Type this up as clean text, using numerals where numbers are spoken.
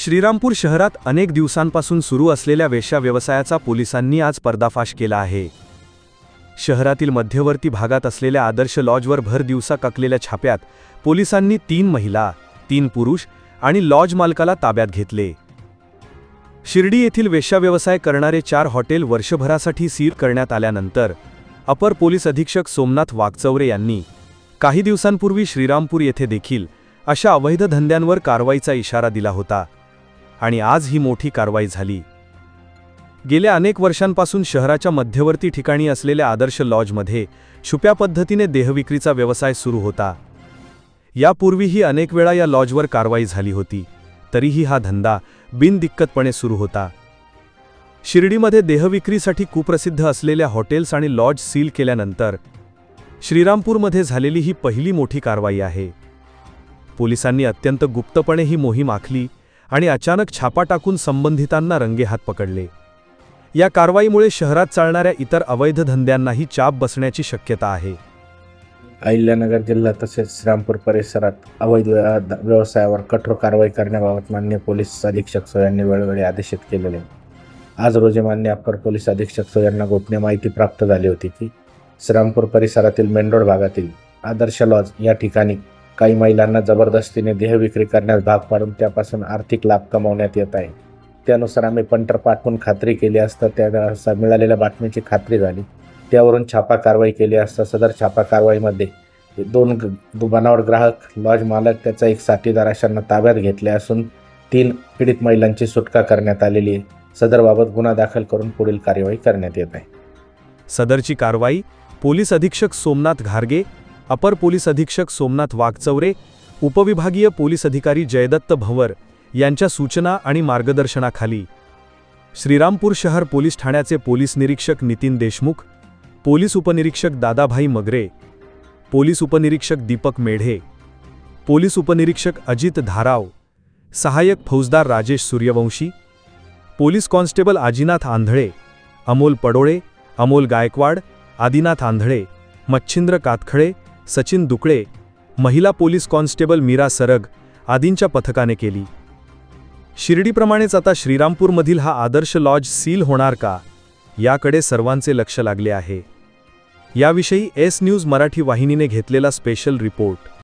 श्रीरामपूर शहरात अनेक दिवसांपासून सुरू असलेल्या वेश्या व्यवसायाचा पोलिसांनी आज पर्दाफाश केला आहे। शहरातील मध्यवर्ती भागात असलेल्या आदर्श लॉजवर भर दिवसा ककलेल्या छाप्यात पोलिसांनी 3 महिला, 3 पुरुष आणि लॉज मालकाला ताब्यात घेतले। शिर्डी येथील वेश्या व्यवसाय करणारे 4 हॉटेल वर्षभरासाठी सील करण्यात आल्यानंतर अपर पोलीस अधीक्षक सोमनाथ वागचौरे यांनी काही दिवसांपूर्वी श्रीरामपूर येथे देखील अशा अवैध धंद्यांवर कारवाईचा इशारा दिला होता आणि आज ही मोठी कारवाई झाली। गेल्या अनेक वर्षांपासून शहराच्या मध्यवर्ती ठिकाणी असलेल्या आदर्श लॉजमध्ये छुप्या पद्धतीने देहविक्रीचा व्यवसाय सुरू होता। यापूर्वीही अनेक वेळा या लॉजवर कारवाई झाली होती, तरीही हा धंदा बिनदिक्कतपणे सुरू होता। शिर्डीमध्ये देहविक्रीसाठी कुप्रसिद्ध असलेल्या हॉटेल्स आणि लॉज सील केल्यानंतर श्रीरामपूरमध्ये झालेली ही पहिली मोठी कारवाई आहे। पोलिसांनी अत्यंत गुप्तपणे ही मोहीम आखली आणि अचानक छापा टाकून संबंधितांना रंगेहात पकडले। या कारवाईमुळे शहरात चालणाऱ्या इतर अवैध धंद्यांनाही चाप बसण्याची शक्यता आहे। अहिल्यानगर जिल्हा तसेच श्रीरामपूर परिसरात अवैध व्यवसायावर कठोर कारवाई करण्याबाबत माननीय पोलीस अधीक्षक सो यांनी वेळोवेळी आदेशित केलेले। आज रोजी माननीय अपर पोलीस अधीक्षक सो यांना गोपनीय माहिती प्राप्त झाली होती की श्रीरामपूर परिसरातील मेन रोड भागातील आदर्श लॉज या ठिकाणी काही महिलांना जबरदस्तीने देहविक्री करण्यास भाग पाडून त्यापासून आर्थिक लाभ कमावण्यात येत आहे। त्यानुसार आम्ही पंटर पाठवून खात्री केली असता त्या मिळालेल्या बातमीची खात्री झाली, त्यावरून छापा कारवाई केली असता सदर छापा कारवाईमध्ये 2 बनावट ग्राहक, लॉज मालक, त्याचा एक साथीदार अशांना ताब्यात घेतले असून 3 पीडित महिलांची सुटका करण्यात आलेली आहे। सदरबाबत गुन्हा दाखल करून पुढील कार्यवाही करण्यात येत आहे। सदरची कारवाई पोलीस अधीक्षक सोमनाथ घारगे, अपर पोलीस अधीक्षक सोमनाथ वागचौरे, उपविभागीय पोलीस अधिकारी जयदत्त भंवर यांच्या सूचना आणि मार्गदर्शनाखाली श्रीरामपूर शहर पोलीस ठाण्याचे पोलीस निरीक्षक नितीन देशमुख, पोलीस उपनिरीक्षक दादाभाई मगरे, पोलीस उपनिरीक्षक दीपक मेढे, पोलीस उपनिरीक्षक अजित धाराव, सहाय्यक फौजदार राजेश सूर्यवंशी, पोलीस कॉन्स्टेबल आजीनाथ आंधळे, अमोल पडोळे, अमोल गायकवाड, आदिनाथ आंधळे, मच्छिंद्र कातखळे, सचिन दुकळे, महिला पोलीस कॉन्स्टेबल मीरा सरग आदींच्या पथकाने केली। शिर्डीप्रमाणेच आता श्रीरामपूरमधील हा आदर्श लॉज सील होणार का, याकडे सर्वांचे लक्ष लागले आहे। याविषयी एस न्यूज मराठी वाहिनीने घेतलेला स्पेशल रिपोर्ट।